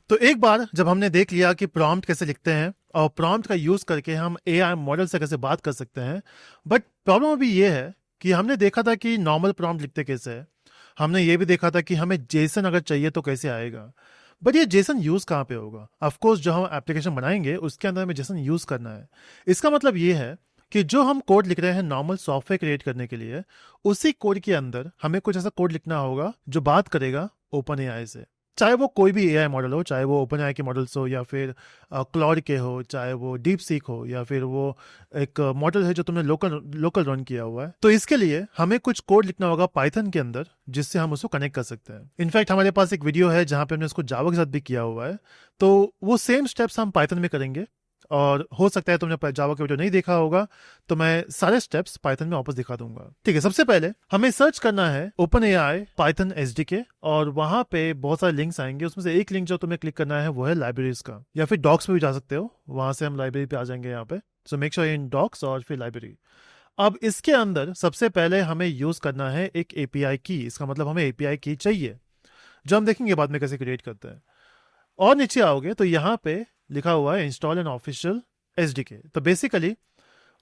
तो एक बार जब हमने देख लिया कि प्रॉम्प्ट कैसे लिखते हैं और प्रॉम्प्ट का यूज करके हम एआई मॉडल से कैसे बात कर सकते हैं, बट प्रॉब्लम अभी ये है कि हमने देखा था कि नॉर्मल प्रॉम्प्ट लिखते कैसे है। हमने ये भी देखा था कि हमें जेसन अगर चाहिए तो कैसे आएगा, बट ये जेसन यूज कहाँ पे होगा। ऑफकोर्स जो हम एप्लीकेशन बनाएंगे उसके अंदर हमें जेसन यूज करना है। इसका मतलब ये है कि जो हम कोड लिख रहे हैं नॉर्मल सॉफ्टवेयर क्रिएट करने के लिए, उसी कोड के अंदर हमें कुछ ऐसा कोड लिखना होगा जो बात करेगा ओपन एआई से। चाहे वो कोई भी एआई मॉडल हो, चाहे वो ओपन एआई के मॉडल्स हो या फिर क्लाउड के हो, चाहे वो डीप सीक हो या फिर वो एक मॉडल है जो तुमने लोकल रन किया हुआ है। तो इसके लिए हमें कुछ कोड लिखना होगा पाइथन के अंदर जिससे हम उसको कनेक्ट कर सकते हैं। इनफैक्ट हमारे पास एक वीडियो है जहां पे हमने उसको जावा के साथ भी किया हुआ है, तो वो सेम स्टेप्स हम पाइथन में करेंगे। और हो सकता है तुमने जावा का वीडियो नहीं देखा होगा, तो मैं सारे स्टेप्स पाइथन में वापस दिखा दूंगा। ठीक है, सबसे पहले हमें सर्च करना है ओपन एआई पाइथन एसडीके, और वहां पे बहुत सारे लिंक्स आएंगे। उसमें से एक लिंक जो तुम्हें क्लिक करना है वो है लाइब्रेरीज का, या फिर डॉक्स पे भी जा सकते हो, वहां से हम लाइब्रेरी पे आ जाएंगे यहाँ पे। So make sure in docs और फिर लाइब्रेरी। अब इसके अंदर सबसे पहले हमें यूज करना है एक एपीआई की। इसका मतलब हमें एपीआई की चाहिए, जो हम देखेंगे बाद में कैसे क्रिएट करते हैं। और नीचे आओगे तो यहाँ पे लिखा हुआ है इंस्टॉल एन ऑफिशियल एसडीके। तो बेसिकली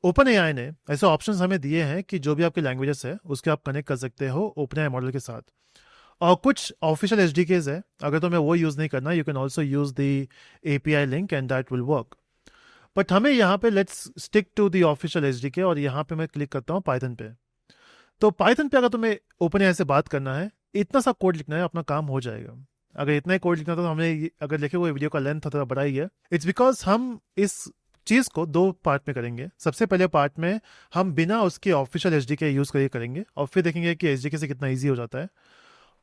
ओपन एआई ने ऐसे ऑप्शंस हमें दिए हैं कि जो भी आपके लैंग्वेजेस है उसके आप कनेक्ट कर सकते हो ओपन एआई मॉडल के साथ। और कुछ ऑफिशियल एसडीकेज है, अगर तुम्हें वो यूज नहीं करना, you can also use the API link and that will work. But हमें यहाँ पे let's stick to the official SDK, और यहाँ पे मैं क्लिक करता हूँ पाइथन पे। तो पाइथन पे अगर तुम्हें ओपन एआई से बात करना है, इतना सा कोड लिखना है, अपना काम हो जाएगा। अगर इतना ही कोड लिखना था तो हमने अगर लिखे हुए वीडियो का लेंथ थोड़ा बड़ा ही है। इट्स बिकॉज हम इस चीज को दो पार्ट में करेंगे। सबसे पहले पार्ट में हम बिना उसके ऑफिशियल एसडीके यूज करके करेंगे, और फिर देखेंगे कि एसडीके से कितना इजी हो जाता है।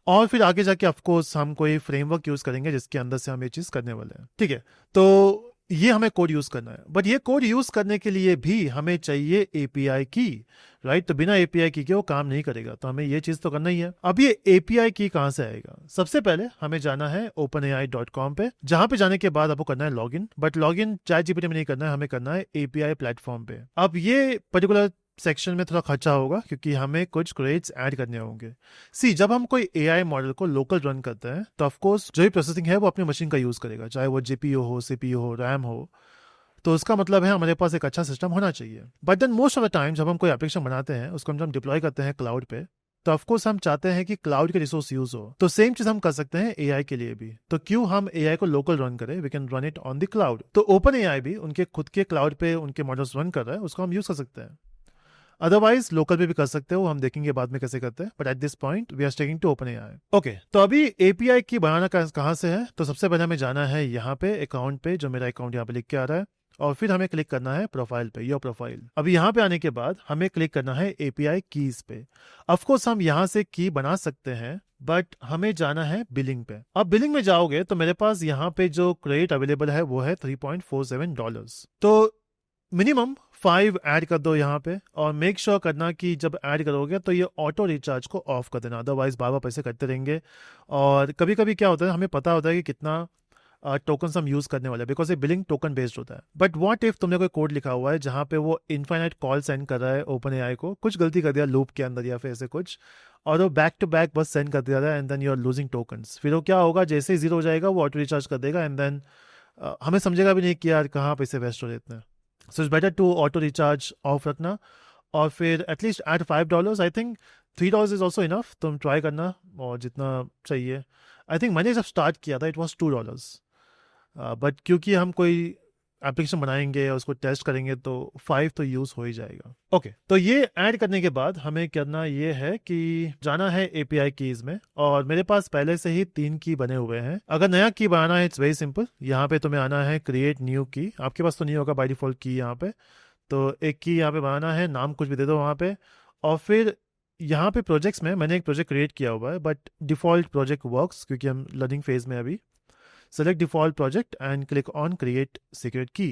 और फिर आगे जाके ऑफकोर्स हम कोई फ्रेमवर्क यूज करेंगे जिसके अंदर से हम ये चीज करने वाले हैं। ठीक है, तो ये हमें कोड यूज करना है, बट ये कोड यूज करने के लिए भी हमें चाहिए एपीआई की, राइट। तो बिना एपीआई की के वो काम नहीं करेगा, तो हमें ये चीज तो करना ही है। अब ये एपीआई की कहां से आएगा? सबसे पहले हमें जाना है openai.com पे, जहां पे जाने के बाद आपको करना है लॉगिन। बट लॉगिन चैटजीपीटी में नहीं करना है, हमें करना है एपीआई प्लेटफॉर्म पे। अब ये पर्टिकुलर सेक्शन में थोड़ा खर्चा होगा क्योंकि हमें कुछ क्रेडिट्स ऐड करने होंगे। जब हम कोई एआई मॉडल को लोकल रन करते हैं तो ऑफकोर्स जो भी प्रोसेसिंग है वो अपनी मशीन का यूज करेगा, चाहे वो जीपीयू हो, सीपीयू हो, रैम हो। तो उसका मतलब है हमारे पास एक अच्छा सिस्टम होना चाहिए। But then most of the time जब हम कोई एप्लीकेशन बनाते हैं, उसको हम डिप्लॉय करते हैं क्लाउड पे, तो ऑफकोर्स हम चाहते हैं कि क्लाउड के रिसोर्स यूज हो। तो सेम चीज हम कर सकते हैं एआई के लिए भी। तो क्यों हम एआई को लोकल रन करें? We can run it on the cloud. तो ओपन एआई भी उनके खुद के क्लाउड पे उनके मॉडल्स रन कर रहा है, उसको हम यूज कर सकते हैं। अदरवाइज लोकल पे भी कर सकते हो, हम देखेंगे बाद में कैसे करते हैं। But at this point we are sticking to OpenAI. Okay, तो अभी एपीआई की बनाना कहाँ से है? तो सबसे पहले हमें जाना है यहाँ पे अकाउंट पे, जो मेरा अकाउंट यहाँ पे लिख के आ रहा है, और फिर हमें क्लिक करना है प्रोफाइल पे, योर प्रोफाइल। अभी यहाँ पे आने के बाद हमें क्लिक करना है एपीआई कीज पे। ऑफकोर्स हम यहाँ से की बना सकते हैं, बट हमें जाना है बिलिंग पे। अब बिलिंग में जाओगे तो मेरे पास यहाँ पे जो क्रेडिट अवेलेबल है वो है $3.47। तो मिनिमम 5 ऐड कर दो यहाँ पे, और मेक श्योर करना कि जब ऐड करोगे तो ये ऑटो रिचार्ज को ऑफ कर देना, अदरवाइज बार बार पैसे कटते रहेंगे। और कभी कभी क्या होता है, हमें पता होता है कि कितना टोकन हम यूज करने वाले हैं, बिकॉज ये बिलिंग टोकन बेस्ड होता है। बट व्हाट इफ तुमने कोई कोड लिखा हुआ है जहां पे वो इनफाइनाइट कॉल सेंड कर रहा है ओपन एआई को, कुछ गलती कर दिया लूप के अंदर या फिर ऐसे कुछ, और वो बैक टू बैक बस सेंड कर दिया है, and then you are losing tokens. फिर वो क्या होगा, जैसे ही जीरो हो जाएगा वो ऑटो रिचार्ज कर देगा, एंड देन हमें समझेगा भी नहीं कि यार कहाँ पैसे वेस्ट हो रहे इतने। So it's better to auto recharge off रखना, और फिर at least at $5। I think $3 is also enough. तुम ट्राई करना और जितना चाहिए। आई थिंक मैंने जब स्टार्ट किया था इट वॉज $2, बट क्योंकि हम कोई एप्लीकेशन बनाएंगे और उसको टेस्ट करेंगे तो 5 तो यूज हो ही जाएगा। ओके, तो ये ऐड करने के बाद हमें करना ये है कि जाना है एपीआई कीज में, और मेरे पास पहले से ही 3 की बने हुए हैं। अगर नया की बनाना है इट्स वेरी सिंपल, यहाँ पे तुम्हें आना है क्रिएट न्यू की। आपके पास तो नहीं होगा बाय डिफॉल्ट की यहाँ पे, तो एक की यहाँ पे बनाना है, नाम कुछ भी दे दो वहाँ पे। और फिर यहाँ पे प्रोजेक्ट्स में मैंने एक प्रोजेक्ट क्रिएट किया हुआ है, बट डिफॉल्ट प्रोजेक्ट वर्क्स क्योंकि हम लर्निंग फेज में अभी। Select default project and click on create secret की।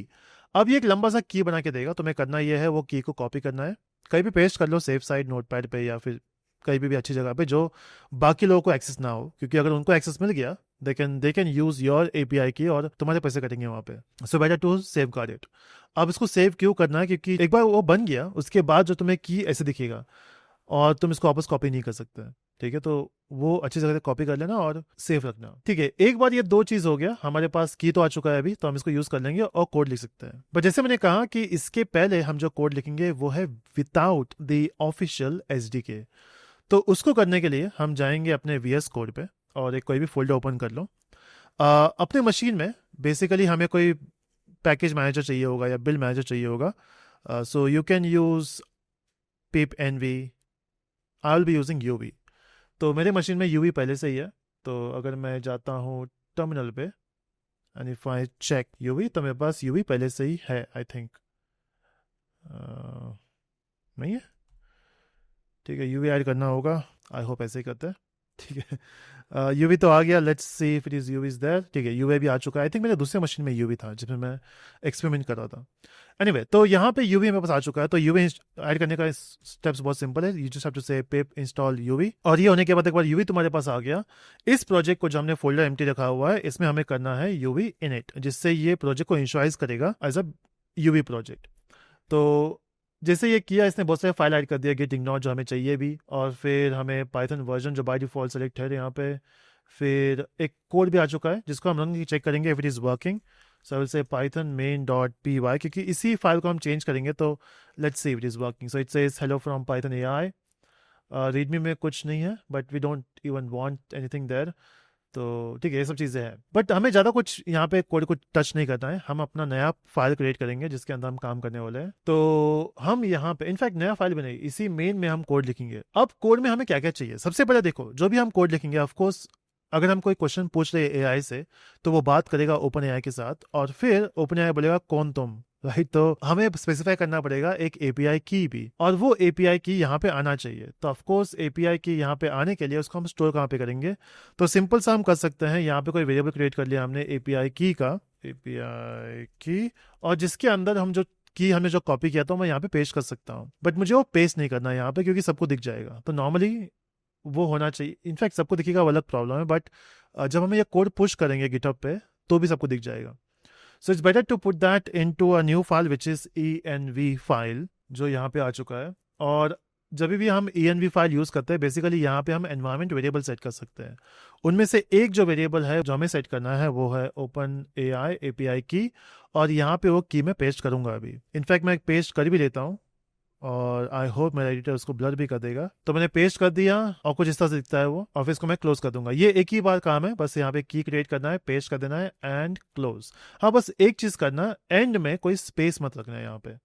अब ये एक लंबा सा की बना के देगा, तुम्हें करना ये है वो की को कॉपी करना है, कहीं भी पेस्ट कर लो, सेफ साइड नोटपैड पे या फिर कहीं भी अच्छी जगह पे जो बाकी लोगों को एक्सेस ना हो, क्योंकि अगर उनको एक्सेस मिल गया they can use your API key और तुम्हारे पैसे कटेंगे वहाँ पे। So better to safeguard it. अब इसको सेव क्यों करना है? क्योंकि एक बार वो बन गया उसके बाद जो तुम्हें की ऐसे दिखेगा और तुम इसको वापस कॉपी नहीं कर सकते। ठीक है, तो वो अच्छी जगह से कॉपी कर लेना और सेव रखना। ठीक है, एक बार ये दो चीज़ हो गया, हमारे पास की तो आ चुका है अभी, तो हम इसको यूज़ कर लेंगे और कोड लिख सकते हैं। बट जैसे मैंने कहा कि इसके पहले हम जो कोड लिखेंगे वो है विदाउट द ऑफिशियल SDK। तो उसको करने के लिए हम जाएंगे अपने VS कोड पे और एक कोई भी फोल्डर ओपन कर लो। अपने मशीन में बेसिकली हमें कोई पैकेज मैनेजर चाहिए होगा या बिल्ड मैनेजर चाहिए होगा। So you can use pip env। I will be using UV। तो मेरे मशीन में UV पहले से ही है। तो अगर मैं जाता हूँ टर्मिनल पे and if I check UV, तो मेरे पास UV पहले से ही है आई थिंक। नहीं है, ठीक है, UV ऐड करना होगा। आई होप ऐसे ही करते हैं। ठीक है, UV तो आ गया। Let's see if it is UV is there. ठीक है, UV भी आ चुका है। आई थिंक मेरे दूसरे मशीन में UV था जिसमें मैं एक्सपेरिमेंट कर रहा था। एनीवे, तो यहाँ पे UV मेरे पास आ चुका है। तो UV ऐड करने का स्टेप्स बहुत सिंपल है। यू जस्ट हैव टू से पिप इंस्टॉल UV, और ये होने के बाद एक बार UV तुम्हारे पास आ गया, इस प्रोजेक्ट को जो हमने फोल्डर एम्प्टी रखा हुआ है इसमें हमें करना है UV init, जिससे ये प्रोजेक्ट को इंश्योराइज करेगा एज अ UV प्रोजेक्ट। तो जैसे ये किया, इसने बहुत सारे फाइल ऐड कर दिया गेट इग्नोर जो हमें चाहिए भी, और फिर हमें पाइथन वर्जन जो बाय डिफॉल्ट सेलेक्ट है यहाँ पे, फिर एक कोड भी आ चुका है जिसको हम रंग चेक करेंगे if it is working. So I will say Python main dot py, क्योंकि इसी फाइल को हम चेंज करेंगे। तो let's see if it is working. So it says hello from Python AI। README में कुछ नहीं है but we don't even want anything there. तो ठीक है, ये सब चीज़ें हैं, बट हमें ज़्यादा कुछ यहाँ पे कोड को टच नहीं करना है। हम अपना नया फाइल क्रिएट करेंगे जिसके अंदर हम काम करने वाले हैं। तो हम यहाँ पे इनफैक्ट नया फाइल बनाए, इसी मेन में हम कोड लिखेंगे। अब कोड में हमें क्या क्या चाहिए, सबसे पहले देखो, जो भी हम कोड लिखेंगे ऑफकोर्स अगर हम कोई क्वेश्चन पूछ रहे हैं AI से, तो वो बात करेगा ओपन AI के साथ, और फिर ओपन AI बोलेगा कौन तुम, राइट। तो हमें स्पेसिफाई करना पड़ेगा एक API की भी, और वो API की यहाँ पे आना चाहिए। तो ऑफकोर्स API की यहाँ पे आने के लिए उसको हम स्टोर कहाँ पे करेंगे, तो सिंपल सा हम कर सकते हैं, यहाँ पे कोई वेरिएबल क्रिएट कर लिया हमने API की का, API की, और जिसके अंदर हम जो की हमने जो कॉपी किया था मैं यहाँ पे पेस्ट कर सकता हूँ। बट मुझे वो पेस्ट नहीं करना है यहाँ पे, क्योंकि सबको दिख जाएगा। तो नॉर्मली वो होना चाहिए, इनफैक्ट सबको दिखेगा वो अलग प्रॉब्लम है, बट जब हम ये कोड पुश करेंगे गिटहब पे तो भी सबको दिख जाएगा। So it's better to put that into a new file which is env file, जो यहाँ पे आ चुका है। और जब भी हम env फाइल यूज़ करते हैं, बेसिकली यहाँ पे हम एनवायरमेंट वेरिएबल सेट कर सकते हैं। उनमें से एक जो वेरिएबल है जो हमें सेट करना है वो है ओपन AI API की, और यहाँ पे वो की मैं पेस्ट करूँगा अभी। इनफैक्ट मैं पेस्ट कर भी लेता हूँ, और आई होप मेरा एडिटर उसको ब्लर भी कर देगा। तो मैंने पेस्ट कर दिया और कुछ इस तरह से दिखता है वो, और फिर इसको मैं क्लोज कर दूंगा। ये एक ही बार काम है, बस यहाँ पे की क्रिएट करना है, पेस्ट कर देना है एंड क्लोज। हाँ, बस एक चीज करना, एंड में कोई स्पेस मत रखना है यहाँ पे,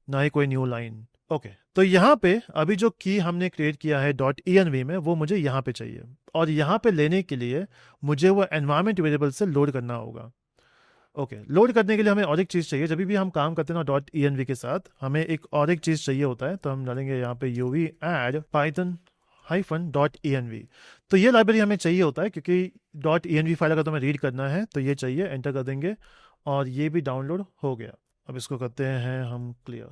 ना ही कोई न्यू लाइन। ओके, तो यहाँ पे अभी जो की हमने क्रिएट किया है .env में, वो मुझे यहाँ पे चाहिए, और यहाँ पे लेने के लिए मुझे वो एनवायरमेंट वेरिएबल से लोड करना होगा। ओके, लोड करने के लिए हमें और एक चीज़ चाहिए। जब भी हम काम करते हैं ना .env के साथ, हमें एक और एक चीज़ चाहिए होता है। तो हम डालेंगे यहाँ पे UV add python -env। तो ये लाइब्रेरी हमें चाहिए होता है, क्योंकि .env फाइल अगर तुम्हें रीड करना है तो ये चाहिए, एंटर कर देंगे और ये भी डाउनलोड हो गया। अब इसको करते हैं हम क्लियर।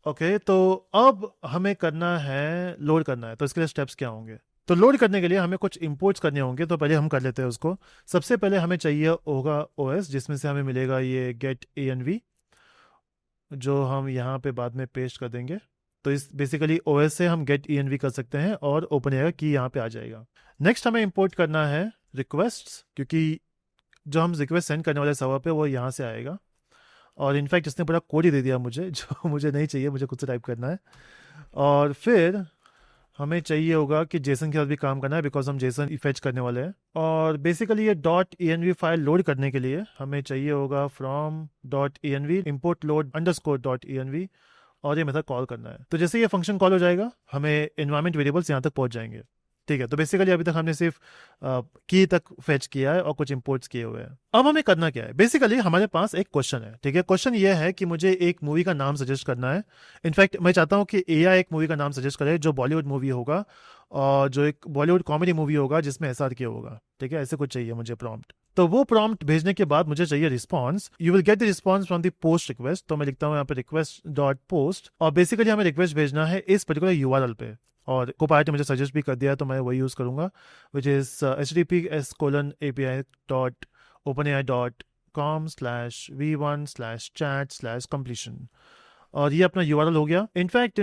ओके, तो अब हमें करना है, लोड करना है। तो इसके लिए स्टेप्स क्या होंगे, तो लोड करने के लिए हमें कुछ इंपोर्ट्स करने होंगे। तो पहले हम कर लेते हैं उसको। सबसे पहले हमें चाहिए होगा OS, जिसमें से हमें मिलेगा ये get env, जो हम यहाँ पे बाद में पेस्ट कर देंगे। तो इस बेसिकली OS से हम get env कर सकते हैं और ओपन AI की यहाँ पे आ जाएगा। नेक्स्ट हमें इंपोर्ट करना है रिक्वेस्ट्स, क्योंकि जो हम रिक्वेस्ट सेंड करने वाले सर्वर पे वो यहाँ से आएगा। और इनफैक्ट इसने पूरा कोड ही दे दिया मुझे, जो मुझे नहीं चाहिए, मुझे खुद से टाइप करना है। और फिर हमें चाहिए होगा कि जेसन के साथ भी काम करना है, बिकॉज हम जेसन फेच करने वाले हैं। और बेसिकली ये .env फाइल लोड करने के लिए हमें चाहिए होगा from .env import load _ .env, और ये मेथड कॉल करना है। तो जैसे ये फंक्शन कॉल हो जाएगा, हमें एनवायरमेंट वेरिएबल्स यहाँ तक पहुँच जाएंगे। ठीक है, तो बेसिकली अभी तक हमने सिर्फ की तक फेच किया है और कुछ इंपोर्ट्स किए हुए हैं। अब हमें करना क्या है, बेसिकली हमारे पास एक क्वेश्चन है। ठीक है, क्वेश्चन ये है कि मुझे एक मूवी का नाम सजेस्ट करना है। इनफैक्ट मैं चाहता हूँ कि AI एक मूवी का नाम सजेस्ट करे जो बॉलीवुड मूवी होगा, और जो एक बॉलीवुड कॉमेडी मूवी होगा जिसमें SRK होगा। ठीक है, ऐसे कुछ चाहिए मुझे प्रॉम्प्ट। तो वो प्रॉम्प्ट भेजने के बाद मुझे चाहिए response. You will get the response from the post request. तो मैं लिखता हूँ यहाँ पे request.post, और बेसिकली हमें रिक्वेस्ट भेजना है इस पर्टिकुलर URL पे, और कोपायलट ने मुझे सजेस्ट भी कर दिया है तो मैं वही यूज़ करूँगा, विच इज़ https://api.openai.com/v1/chat/completion। और ये अपना URL हो गया। इनफैक्ट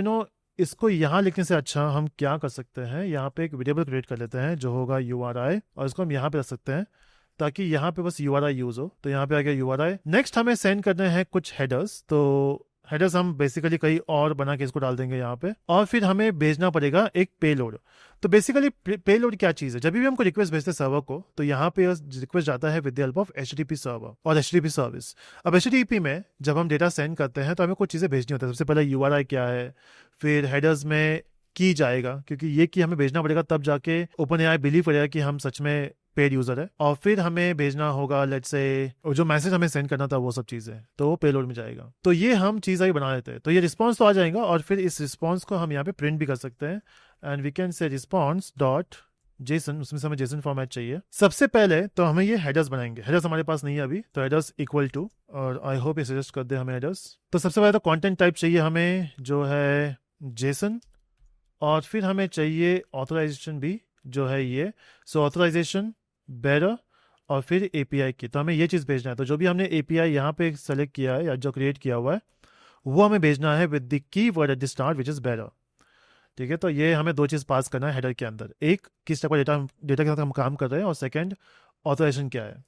इसको यहाँ लिखने से अच्छा हम क्या कर सकते हैं, यहाँ पे एक वेरिएबल क्रिएट कर लेते हैं जो होगा URI, और इसको हम यहाँ पे रख सकते हैं ताकि यहाँ पे बस URI यूज हो। तो यहाँ पे आ गया URI। नेक्स्ट हमें सेंड करने हैं कुछ हेडर्स, तो हेडर्स हम बेसिकली कहीं और बना के इसको डाल देंगे यहाँ पे, और फिर हमें भेजना पड़ेगा एक पेलोड। तो बेसिकली पेलोड क्या चीज़ है, जब भी हमको रिक्वेस्ट भेजते हैं सर्वर को, तो यहाँ पे रिक्वेस्ट जाता है with the help of HTTP server और HTTP सर्विस। अब HTTP में जब हम डेटा सेंड करते हैं तो हमें कुछ चीज़ें भेजनी होती है। सबसे पहले URI क्या है, फिर हेडर्स में की जाएगा, क्योंकि ये की हमें भेजना पड़ेगा, तब जाके OpenAI बिलीव करेगा कि हम सच में पेड यूजर है। और फिर हमें भेजना होगा लेट्स से जो मैसेज हमें सेंड करना था वो सब चीजें, तो वो पेलोड में जाएगा। तो ये हम चीज अभी बना लेते हैं, तो ये रिस्पॉन्स तो आ जाएगा, और फिर इस रिस्पॉन्स को हम यहाँ पे प्रिंट भी कर सकते हैं, and we can say response dot JSON, उसमें से हमें जेसन फॉर्मेट चाहिए। सबसे पहले तो हमें ये हेडर्स बनाएंगे, हेडर्स हमारे पास नहीं है अभी, तो हेडर्स इक्वल टू, और आई होप ये सजेस्ट कर दे हमें हेडर्स। तो सबसे पहले तो कंटेंट टाइप चाहिए हमें जो है जेसन, और फिर हमें चाहिए ऑथराइजेशन भी जो है ये, सो ऑथराइजेशन बेरर, और फिर API की। तो हमें ये चीज़ भेजना है, तो जो भी हमने API यहाँ पे सेलेक्ट किया है या जो क्रिएट किया हुआ है वो हमें भेजना है with the key word at the start which is bearer. ठीक है, तो ये हमें दो चीज़ पास करना है हेडर के अंदर, एक किस टाइप का डेटा के साथ हम काम कर रहे हैं, और सेकेंड ऑथराइजेशन क्या है।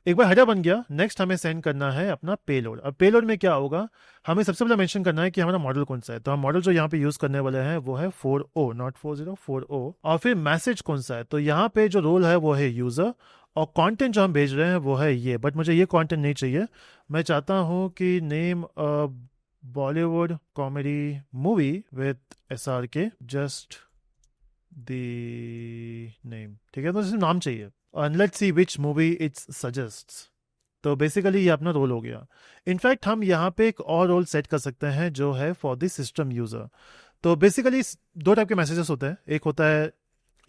एक बार हेडर बन गया, नेक्स्ट हमें सेंड करना है अपना पेलोड। अब पेलोड में क्या होगा, हमें सबसे पहले मेंशन करना है कि हमारा मॉडल कौन सा है। तो हम मॉडल जो यहाँ पे यूज करने वाले हैं वो है 4o, नॉट 40, 4o। और फिर मैसेज कौन सा है, तो यहाँ पे जो रोल है वो है यूजर, और कंटेंट जो हम भेज रहे हैं वो है ये, बट मुझे ये कंटेंट नहीं चाहिए। मैं चाहता हूँ कि name Bollywood comedy movie with SRK, just the name. ठीक है, तो सिर्फ नाम चाहिए, and let's see which movie it suggests। तो बेसिकली ये अपना रोल हो गया। इनफैक्ट हम यहाँ पे एक और रोल सेट कर सकते हैं जो है फॉर द सिस्टम यूजर। तो बेसिकली दो टाइप के मैसेजेस होते हैं, एक होता है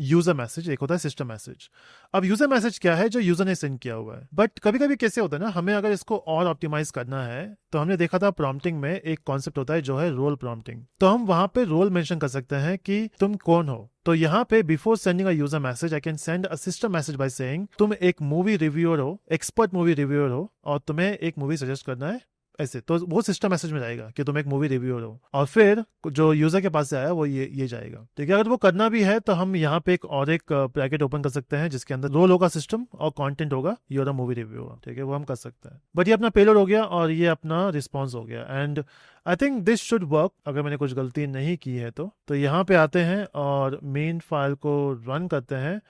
यूजर मैसेज, एक होता है सिस्टम मैसेज। अब यूजर मैसेज क्या है, जो यूजर ने सेंड किया हुआ है, बट कभी कभी कैसे होता है ना, हमें अगर इसको और ऑप्टिमाइज करना है, तो हमने देखा था प्रॉम्प्टिंग में एक कॉन्सेप्ट होता है जो है रोल प्रॉम्प्टिंग। तो हम वहां पे रोल मेंशन कर सकते हैं कि तुम कौन हो। तो यहाँ पे before sending a user message I can send a system message by saying तुम एक मूवी रिव्यूअर हो, एक्सपर्ट मूवी रिव्यूअर हो, और तुम्हें एक मूवी सजेस्ट करना है ऐसे। तो वो सिस्टम मैसेज में जाएगा कि तुम एक मूवी रिव्यूअर हो, और फिर जो यूजर के पास से आया वो ये जाएगा। ठीक है, अगर वो करना भी है तो हम यहाँ पे एक और एक ब्रैकेट ओपन कर सकते हैं जिसके अंदर रोल होगा सिस्टम और कंटेंट होगा यूर मूवी रिव्यूअर। ठीक है, वो हम कर सकते हैं। बट ये अपना पेलोड हो गया और ये अपना रिस्पॉन्स हो गया, and I think this should work. अगर मैंने कुछ गलती नहीं की है तो यहाँ पे आते हैं और मेन फाइल को रन करते हैं,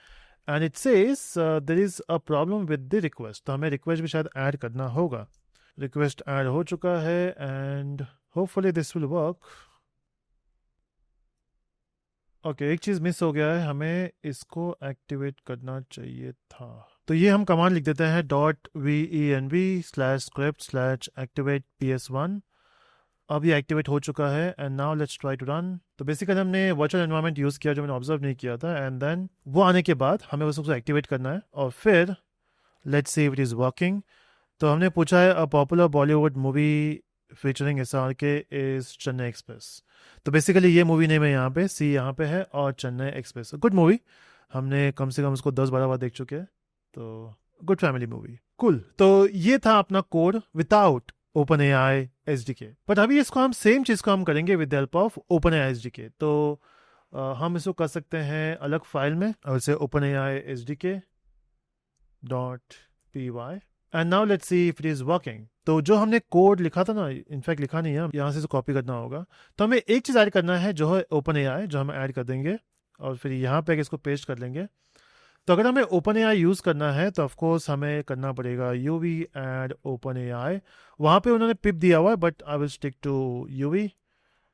and it says there is a problem with the request. तो हमें रिक्वेस्ट भी शायद ऐड करना होगा। रिक्वेस्ट ऐड हो चुका है, and hopefully this will work. Okay, एक चीज़ मिस हो गया है, हमें इसको एक्टिवेट करना चाहिए था। तो ये हम कमांड लिख देते हैं .venv/script/activate/ps1। अब ये एक्टिवेट हो चुका है, and now let's try to run. तो बेसिकली हमने वर्चुअल एनवायरनमेंट यूज़ किया जो मैंने ऑब्जर्व नहीं किया था, एंड देन वो आने के बाद हमें बस उसको एक्टिवेट करना है, और फिर let's see if it is working. तो हमने पूछा है a popular Bollywood movie featuring SRK is Chennai express. तो बेसिकली ये मूवी नेम है यहाँ पे, सी यहाँ पे है, और चेन्नई एक्सप्रेस गुड मूवी, हमने कम से कम उसको 10-12 बार देख चुके हैं, तो गुड फैमिली मूवी, कूल। तो ये था अपना code without OpenAI SDK। But अभी इसको हम सेम चीज़ को हम करेंगे with help of OpenAI SDK। तो हम इसको कर सकते हैं अलग फाइल में, और इसे OpenAI SDK.py, and now let's see if it is working. तो जो हमने कोड लिखा था ना, इनफैक्ट लिखा नहीं है, यहाँ से कॉपी करना होगा। तो हमें एक चीज़ ऐड करना है जो है OpenAI, जो हम ऐड कर देंगे, और फिर यहाँ पे इसको पेस्ट कर लेंगे। तो अगर हमें OpenAI यूज़ करना है तो ऑफकोर्स हमें करना पड़ेगा UV एड OpenAI। वहाँ पे उन्होंने पिप दिया हुआ है, but I will stick to UV,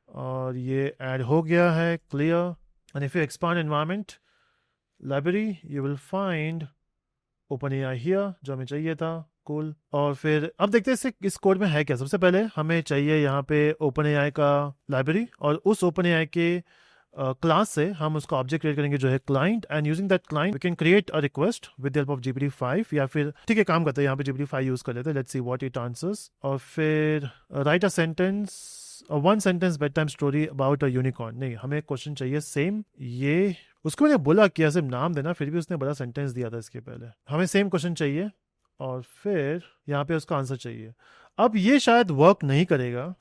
और ये ऐड हो गया है, clear. And if you expand environment library you will find OpenAI here, जो हमें चाहिए था, कूल। और फिर अब देखते हैं इस कोड में है क्या। सबसे पहले हमें चाहिए यहाँ पे OpenAI का लाइब्रेरी, और उस OpenAI के क्लास से हम उसका ऑब्जेक्ट क्रिएट करेंगे जो है client, and using that client we can create a request with help of GPT-5, या फिर ठीक है काम करते हैं यहाँ पे GPT-5 यूज कर लेते हैं, let's see what it answers. और फिर right a sentence, one sentence bed time story about a unicorn. नहीं, हमें क्वेश्चन चाहिए सेम ये, उसको मैंने बोला कि सिर्फ नाम देना, फिर भी उसने बड़ा सेंटेंस दिया था इसके पहले। हमें सेम क्वेश्चन चाहिए, और फिर यहाँ पे उसका आंसर चाहिए। अब ये शायद वर्क नहीं करेगा,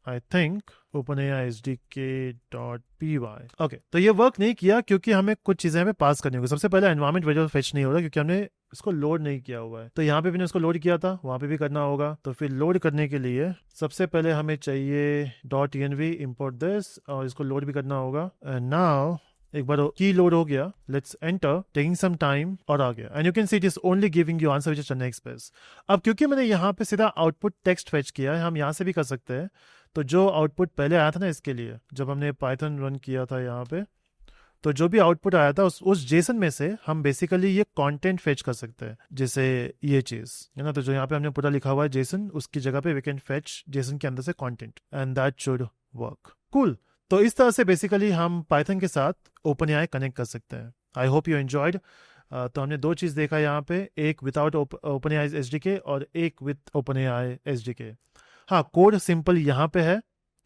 I think OpenAI SDK.py। Okay, तो ये वर्क नहीं किया क्योंकि हमें कुछ चीजें हमें पास करनी होगी। सबसे पहले एनवायरमेंट वेरिएबल फेच नहीं हो रहा क्योंकि हमने इसको लोड नहीं किया हुआ है। तो यहाँ पे भी इसको लोड किया था, वहां पे भी करना होगा। तो फिर लोड करने के लिए सबसे पहले हमें चाहिए .env import दिस, और इसको लोड भी करना होगा। एंड नाउ एक बार की लोड हो गया, let's enter, taking some time, और आ गया। And you can see it is only giving you answer which is Chennai Express. अब क्योंकि मैंने यहाँ पे सीधा आउटपुट टेक्स्ट फेच किया है, हम यहाँ से भी कर सकते हैं। तो जो आउटपुट पहले आया था ना इसके लिए, जब हमने पाइथन रन किया था यहाँ पे, तो जो भी आउटपुट आया था उस जेसन में से हम बेसिकली ये कंटेंट फेच कर सकते हैं, जैसे ये चीज है ना। तो जो यहाँ पे हमने पूरा लिखा हुआ है जेसन, उसकी जगह पे वी कैन फेच जेसन के अंदर से content, and that should work. Cool. तो इस तरह से बेसिकली हम पाइथन के साथ OpenAI कनेक्ट कर सकते हैं। I hope you enjoyed. तो हमने दो चीज़ देखा यहाँ पे, एक विदाउट OpenAI SDK और एक विथ OpenAI SDK। हाँ, कोड सिंपल यहाँ पे है,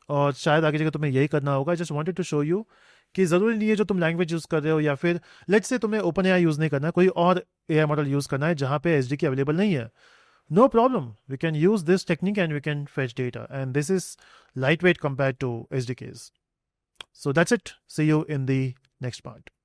और शायद आगे जगह तुम्हें यही करना होगा। Just wanted to show you कि ज़रूरी नहीं है जो तुम लैंग्वेज यूज़ कर रहे हो, या फिर लेट्स से तुम्हें OpenAI यूज़ नहीं करना है, कोई और AI मॉडल यूज़ करना है जहाँ पे SDK अवेलेबल नहीं है। No problem. We can use this technique and we can fetch data. And this is lightweight compared to SDKs. So that's it. See you in the next part.